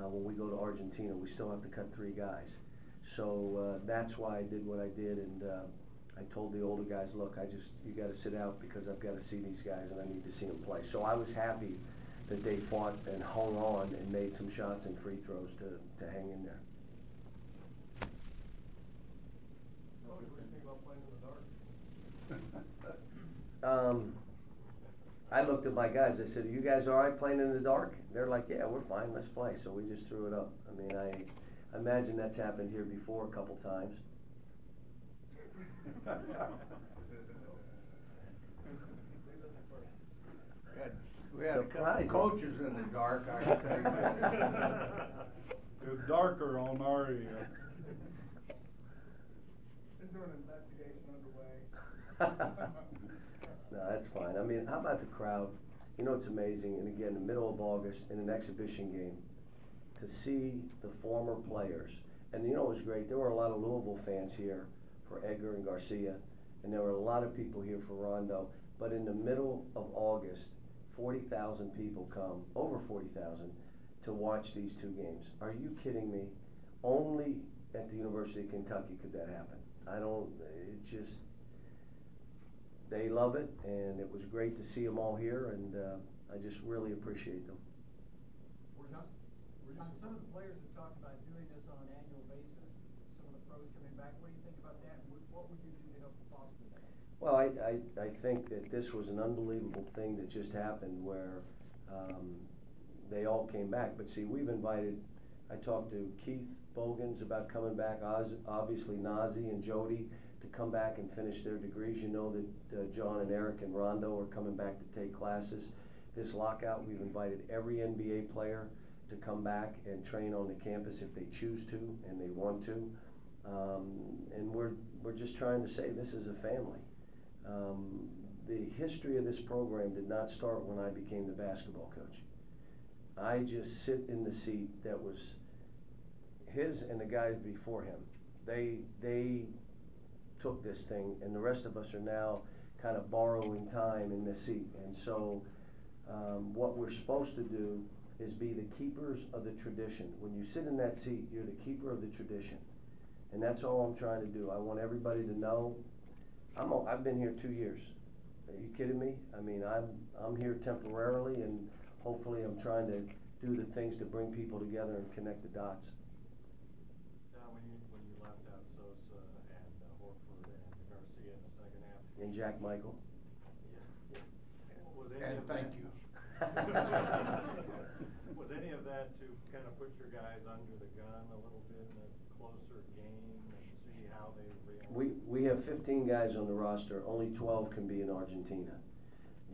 when we go to Argentina, we still have to cut 3 guys. So that's why I did what I did, and I told the older guys, look, you got to sit out because I've got to see these guys and I need to see them play. So I was happy that they fought and hung on and made some shots and free throws to hang in there. What do you think about playing in the dark? I looked at my guys. I said, are you guys all right playing in the dark? They're like, yeah, we're fine. Let's play. So we just threw it up. I mean, I imagine that's happened here before a couple times. We had a couple coaches in the dark, I think. It was darker on our end. Is there an investigation underway? No, that's fine. I mean, how about the crowd? You know, it's amazing. And again, the middle of August in an exhibition game, to see the former players. And you know, it was great. There were a lot of Louisville fans here for Edgar and Garcia, and there were a lot of people here for Rondo. But in the middle of August, 40,000 people come, over 40,000, to watch these 2 games. Are you kidding me? Only at the University of Kentucky could that happen. They love it, and it was great to see them all here, and I just really appreciate them. Some of the players have talked about doing this on an annual basis, some of the pros coming back. What do you think about that? What would you do to help foster that? Well, I think that this was an unbelievable thing that just happened where they all came back. But see, I talked to Keith Bogans about coming back, obviously Nazi and Jody to come back and finish their degrees. You know that John and Eric and Rondo are coming back to take classes. This lockout, we've invited every NBA player to come back and train on the campus if they choose to and they want to. And we're just trying to say this is a family. The history of this program did not start when I became the basketball coach. I just sit in the seat that was his and the guys before him. They took this thing, and the rest of us are now kind of borrowing time in this seat. And so what we're supposed to do is be the keepers of the tradition. When you sit in that seat, you're the keeper of the tradition. And that's all I'm trying to do. I want everybody to know I've been here 2 years. Are you kidding me? I mean, I'm here temporarily, and hopefully I'm trying to do the things to bring people together and connect the dots. Don, when you left out Sosa and Horford and Garcia in the second half. And Jack Michael. Yeah. Was And thank you. Was any of that to kind of put your guys under the gun a little bit in a closer game and see how they react? We have 15 guys on the roster. Only 12 can be in Argentina.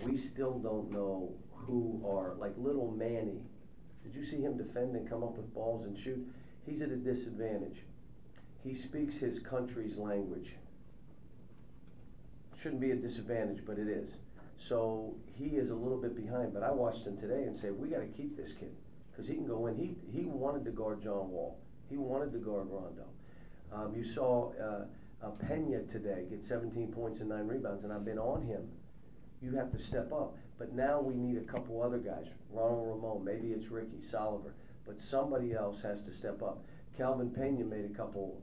We still don't know who are, like little Manny. Did you see him defend and come up with balls and shoot? He's at a disadvantage. He speaks his country's language. Shouldn't be a disadvantage, but it is. So he is a little bit behind, but I watched him today and said, we got to keep this kid because he can go in. He wanted to guard John Wall. He wanted to guard Rondo. You saw Pena today get 17 points and 9 rebounds, and I've been on him. You have to step up. But now we need a couple other guys. Ronald Ramon, maybe it's Ricky, Soliver, but somebody else has to step up. Calvin Pena made a couple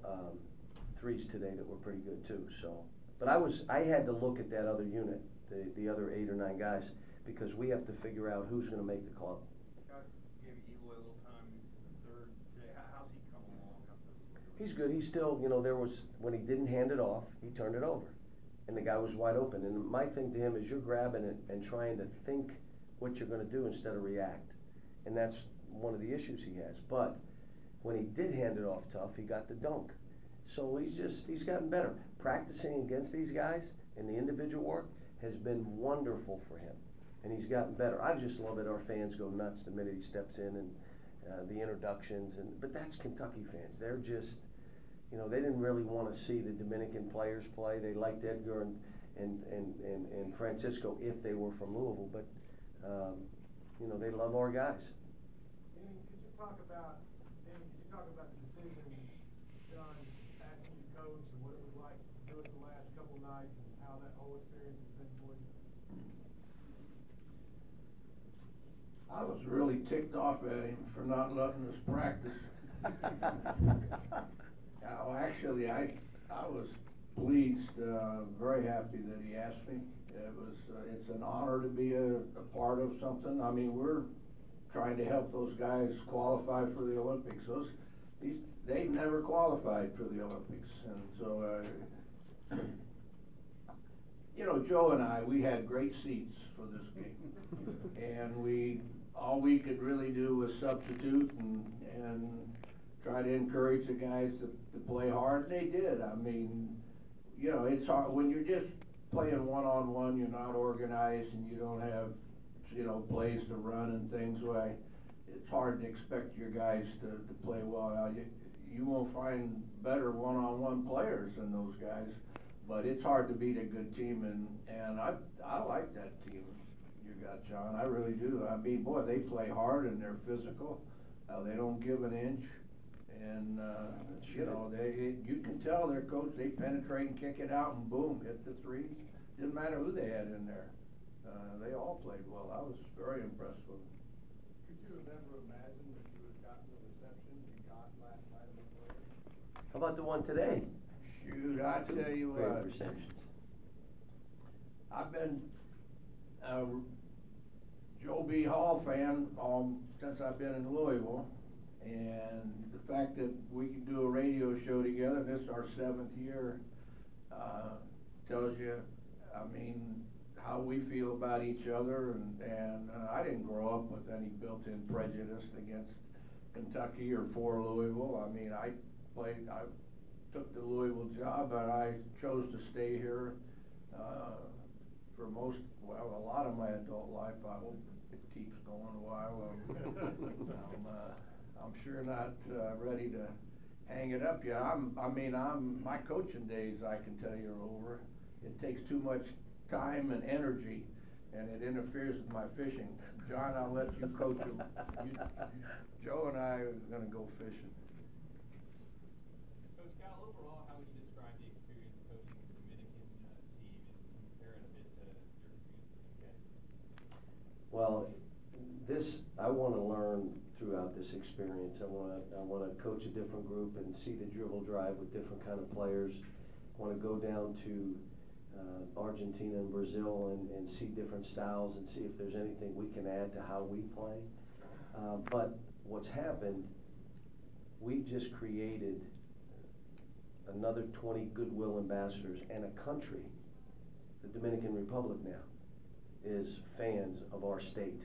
threes today that were pretty good too. So, but I had to look at that other unit, the other 8 or 9 guys, because we have to figure out who's going to make the club. Maybe Eloy a little time in the third today. How's he coming along? He's good. He's still, there was, when he didn't hand it off, he turned it over. And the guy was wide open. And my thing to him is you're grabbing it and trying to think what you're going to do instead of react. And that's one of the issues he has. But when he did hand it off tough, he got the dunk. So he's gotten better. Practicing against these guys and the individual work has been wonderful for him. And he's gotten better. I just love that our fans go nuts the minute he steps in and the introductions. But that's Kentucky fans. They're just, they didn't really want to see the Dominican players play. They liked Edgar and Francisco if they were from Louisville. But, they love our guys. Denny, could you talk about the decision, John, asking you to coach and what it was like to do it the last couple nights and how that whole experience has been for you? I was really ticked off at him for not letting us practice. Actually, I was pleased, very happy that he asked me. It's an honor to be a part of something. I mean, we're trying to help those guys qualify for the Olympics. They've never qualified for the Olympics, and so, you know, Joe and I, we had great seats for this game, and all we could really do was substitute and try to encourage the guys to play hard, and they did. I mean, you know, it's hard when you're just playing one-on-one, you're not organized, and you don't have, you know, plays to run and things. Why, it's hard to expect your guys to play well. You won't find better one-on-one players than those guys, but it's hard to beat a good team, and I like that team you got, John. I really do. I mean, boy, they play hard and they're physical. They don't give an inch, and you know, you can tell their coach, they penetrate and kick it out and boom, hit the threes. Didn't matter who they had in there. They all played well. I was very impressed with them. Could you have ever imagined that you would have gotten the reception you got last night in the Florida? How about the one today? Shoot, I tell you Great what. receptions. I've been a Joe B. Hall fan since I've been in Louisville, and the fact that we can do a radio show together, this is our 7th year, tells you, I mean, how we feel about each other, and I didn't grow up with any built-in prejudice against Kentucky or for Louisville. I mean, I took the Louisville job, and I chose to stay here for a lot of my adult life. I hope it keeps going a while. I'm sure not ready to hang it up yet. My coaching days, I can tell you, are over. It takes too much time and energy, and it interferes with my fishing. John, I'll let you coach them. Joe and I are going to go fishing. So, Scott, overall, how would you describe the experience coaching the Dominican team and compare it a bit to your experience with the UK? Well, I want to learn throughout this experience. I want to coach a different group and see the dribble drive with different kind of players. I want to go down to Argentina and Brazil and see different styles and see if there's anything we can add to how we play. But what's happened, we've just created another 20 goodwill ambassadors, and a country, the Dominican Republic now, is fans of our state.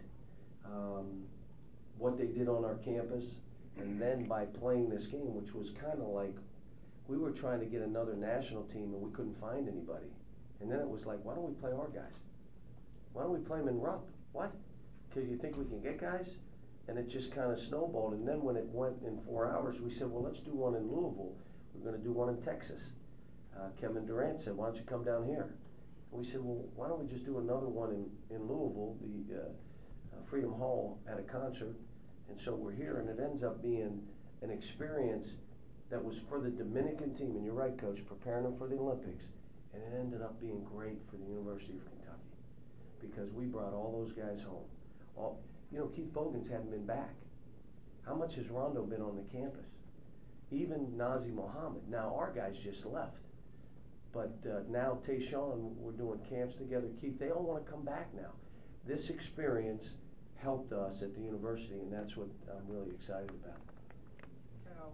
What they did on our campus, and then by playing this game, which was kind of like, we were trying to get another national team and we couldn't find anybody. And then it was like, why don't we play our guys? Why don't we play them in Rupp? What? Because you think we can get guys? And it just kind of snowballed. And then when it went in 4 hours, we said, well, let's do one in Louisville. We're going to do one in Texas. Kevin Durant said, why don't you come down here? And we said, well, why don't we just do another one in Louisville, the Freedom Hall, at a concert? And so we're here, and it ends up being an experience that was for the Dominican team, and you're right, Coach, preparing them for the Olympics, and it ended up being great for the University of Kentucky because we brought all those guys home. You know, Keith Bogans hadn't been back. How much has Rondo been on the campus? Even Nazi Mohammed. Now, our guys just left. But now Tayshaun, we're doing camps together. Keith, they all want to come back now. This experience helped us at the university, and that's what I'm really excited about. Cal,